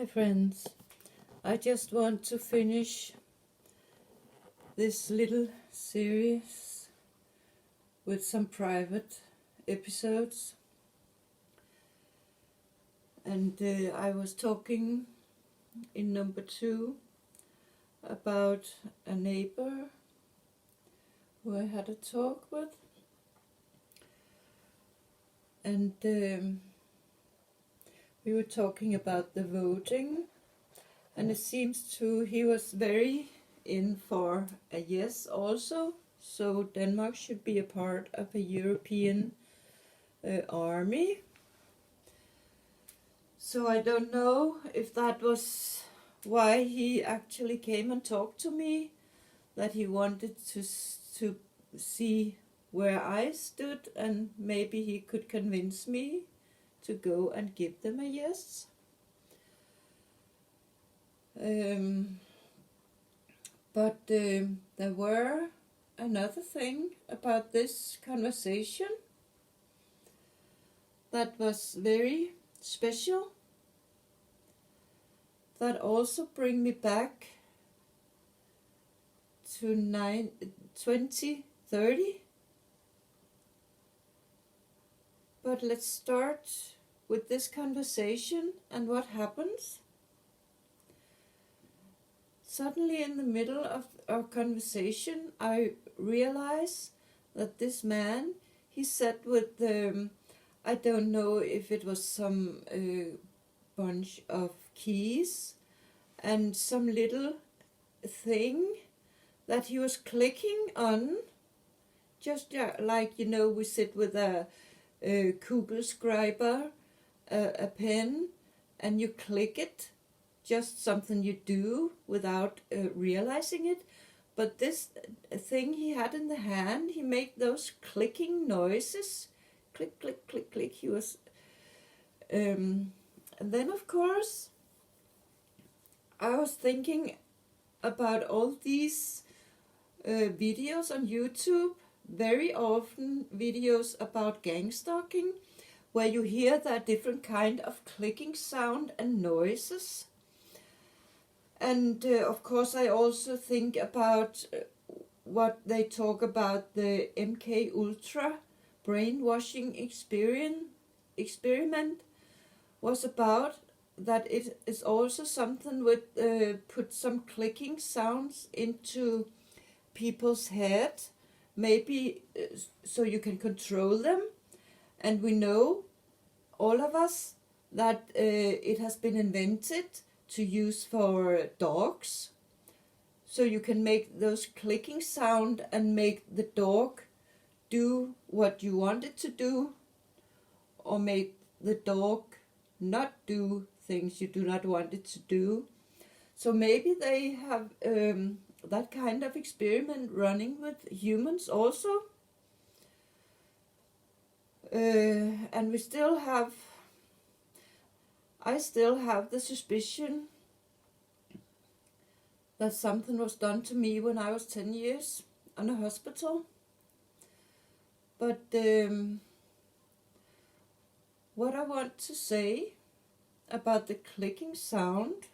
Hi friends, I just want to finish this little series with some private episodes, and I was talking in number 2 about a neighbor who I had a talk with, and we were talking about the voting, and it seems he was very in for a yes also, so Denmark should be a part of a European army. So I don't know if that was why he actually came and talked to me, that he wanted to see where I stood, and maybe he could convince me to go and give them a yes. But there were another thing about this conversation that was very special, that also bring me back to 2030. But let's start with this conversation and what happens. Suddenly in the middle of our conversation, I realize that this man, he said with, I don't know if it was some bunch of keys and some little thing that he was clicking on, just like, you know, we sit with a Kugelschreiber, a pen, and you click it, just something you do without realizing it. But this thing he had in the hand, he made those clicking noises, click, click, click, click. He was, and then of course, I was thinking about all these videos on YouTube, very often videos about gang stalking, where you hear that different kind of clicking sound and noises. And of course I also think about what they talk about the MK Ultra brainwashing experiment was about, that it is also something with put some clicking sounds into people's head, maybe so you can control them. And we know, all of us, that it has been invented to use for dogs, so you can make those clicking sound and make the dog do what you want it to do, or make the dog not do things you do not want it to do. So maybe they have that kind of experiment running with humans also. And I still have the suspicion that something was done to me when I was 10 years in a hospital. But what I want to say about the clicking sound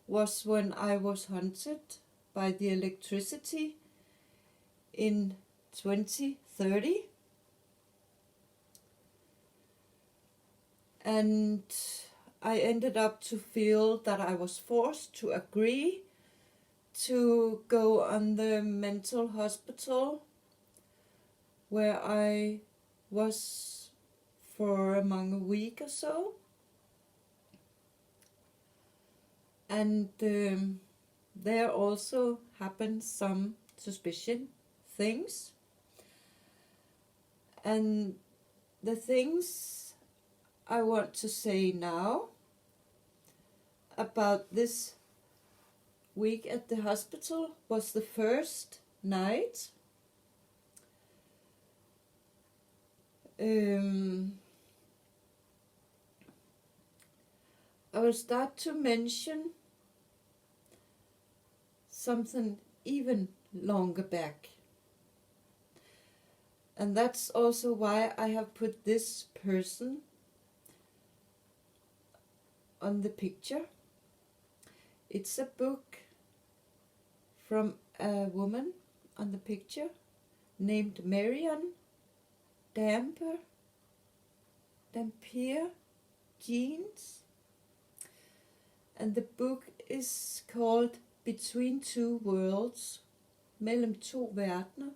was when I was haunted by the electricity in 2030. And I ended up to feel that I was forced to agree to go on the mental hospital, where I was for among a week or so. And there also happened some suspicion things. And the things I want to say now about this week at the hospital was the first night. I will start to mention something even longer back. And that's also why I have put this person on the picture. It's a book from a woman on the picture named Marion Dampier Jeans, and the book is called Between Two Worlds, Mellem to verdener.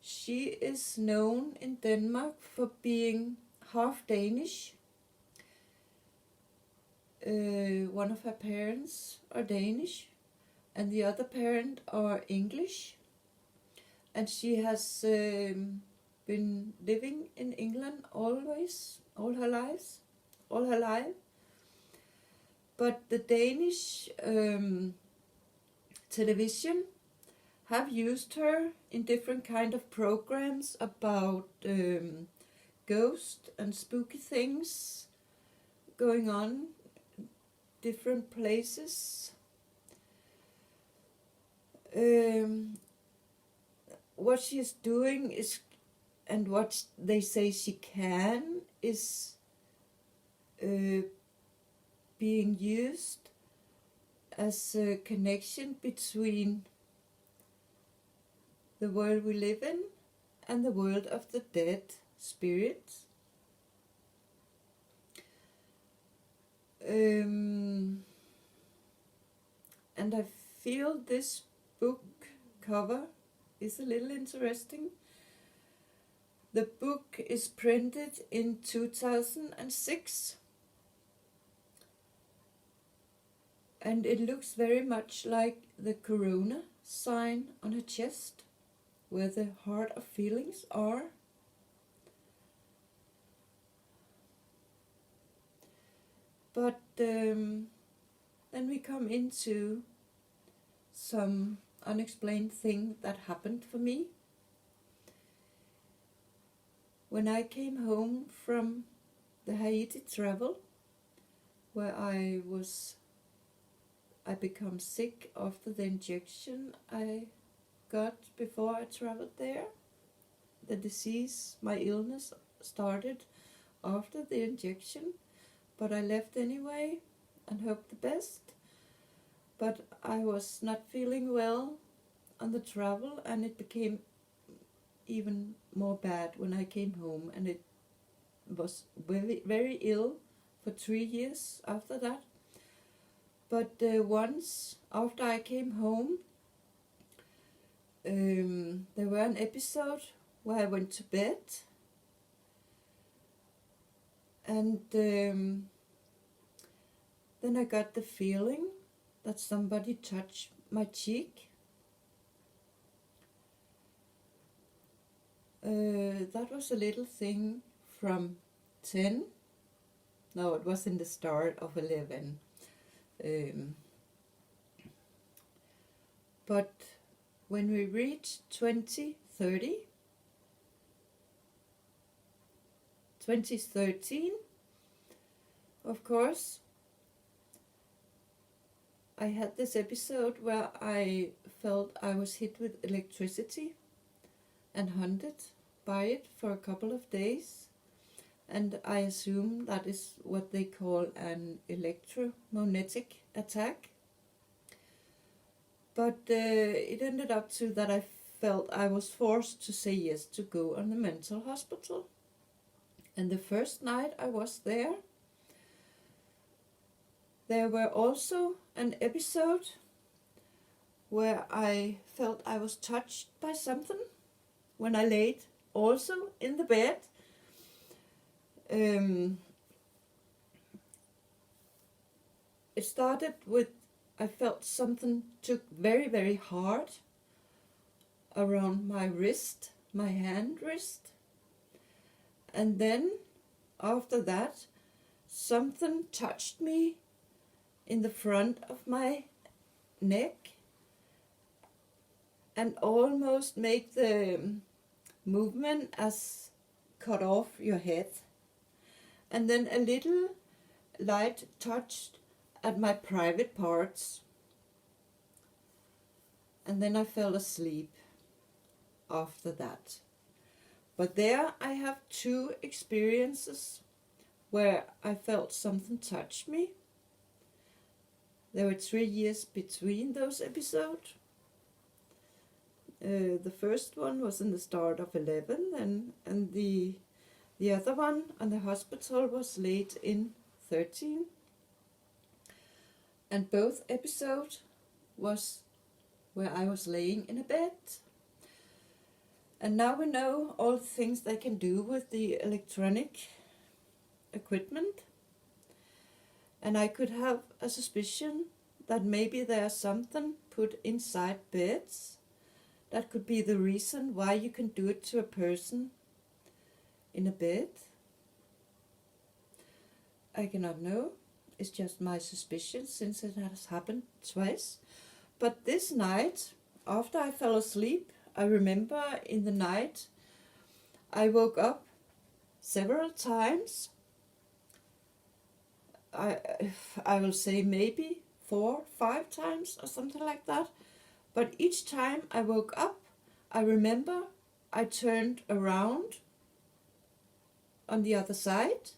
She is known in Denmark for being half Danish. One of her parents are Danish, and the other parent are English. And she has been living in England always, all her life. But the Danish television have used her in different kind of programs about ghost and spooky things going on different places. What she is doing is, and what they say she can, is being used as a connection between the world we live in and the world of the dead spirits. And I feel this book cover is a little interesting. The book is printed in 2006, and it looks very much like the Corona sign on her chest, where the heart of feelings are. But then we come into some unexplained thing that happened for me. When I came home from the Haiti travel, where I become sick after the injection I got before I traveled there. The disease, my illness, started after the injection, but I left anyway and hoped the best. But I was not feeling well on the travel, and it became even more bad when I came home, and it was very, very ill for 3 years after that. But once after I came home, there were an episode where I went to bed, and then I got the feeling that somebody touched my cheek. That was a little thing from 10. No, it was in the start of 11. But when we reached 2013, of course, I had this episode where I felt I was hit with electricity and haunted by it for a couple of days. And I assume that is what they call an electromagnetic attack. But it ended up to that I felt I was forced to say yes to go on the mental hospital. And the first night I was there were also an episode where I felt I was touched by something when I laid also in the bed. It started with I felt something took very, very hard around my wrist, my hand wrist. And then after that, something touched me in the front of my neck and almost made the movement as cut off your head. And then a little light touched at my private parts. And then I fell asleep after that. But there I have two experiences. where I felt something touch me. There were 3 years between those episodes. The first one was in the start of 11, and the other one on the hospital was late in 13. And both episodes was where I was laying in a bed. And now we know all the things they can do with the electronic equipment. And I could have a suspicion that maybe there's something put inside beds that could be the reason why you can do it to a person in a bed. I cannot know. It's just my suspicion since it has happened twice. But this night, after I fell asleep, I remember in the night I woke up several times. I will say maybe 4, 5 times or something like that. But each time I woke up, I remember I turned around on the other side,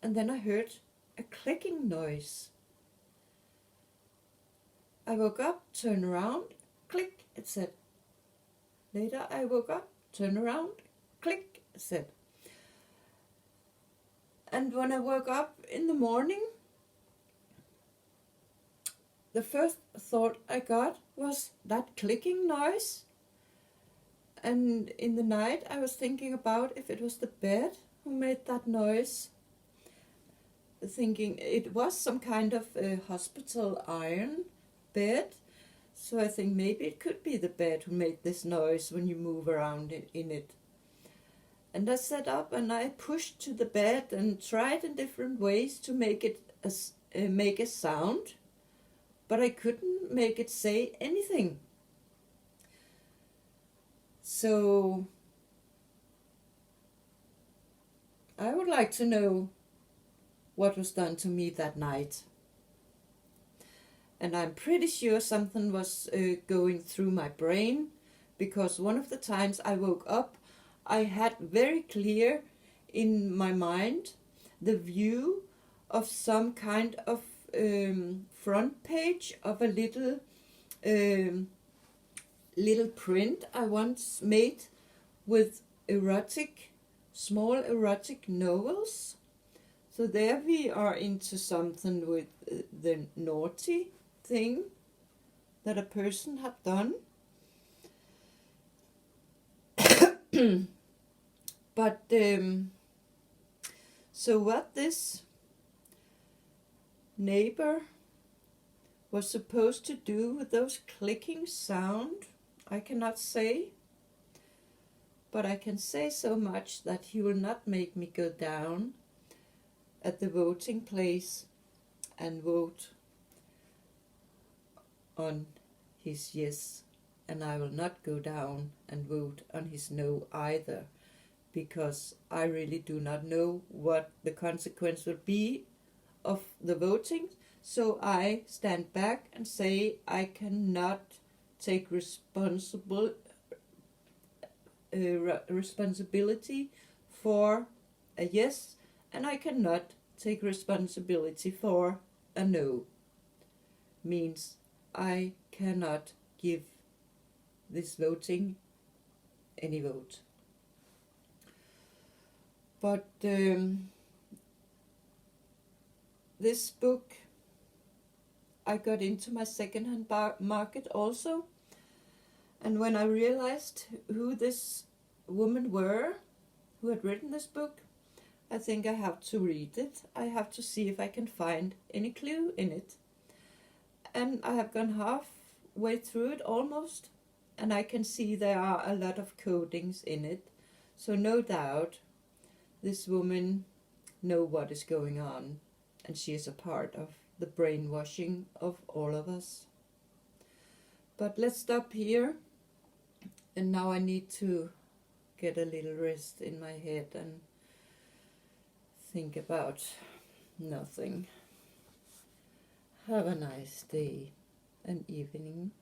and then I heard a clicking noise. I woke up, turned around, click, it said. Later I woke up, turned around, click, it said. And when I woke up in the morning, the first thought I got was that clicking noise. And in the night I was thinking about if it was the bed who made that noise. Thinking it was some kind of a hospital iron bed. So I think maybe it could be the bed who made this noise when you move around in it. And I sat up and I pushed to the bed and tried in different ways to make it make a sound. But I couldn't make it say anything. So I would like to know what was done to me that night. And I'm pretty sure something was going through my brain, because one of the times I woke up, I had very clear in my mind the view of some kind of front page of a little print I once made with small erotic novels. So there we are into something with the naughty thing that a person had done. But so what this neighbor was supposed to do with those clicking sound, I cannot say. But I can say so much that he will not make me go down at the voting place and vote on his yes, and I will not go down and vote on his no either, because I really do not know what the consequence will be of the voting. So I stand back and say I cannot take responsibility for a yes, and I cannot take responsibility for a no. Means I cannot give this voting any vote. But this book I got into my second-hand market also, and when I realized who this woman were who had written this book, I think I have to read it. I have to see if I can find any clue in it. And I have gone halfway through it almost, and I can see there are a lot of codings in it. So no doubt this woman knows what is going on, and she is a part of the brainwashing of all of us. But let's stop here, and now I need to get a little rest in my head and think about nothing. Have a nice day and evening.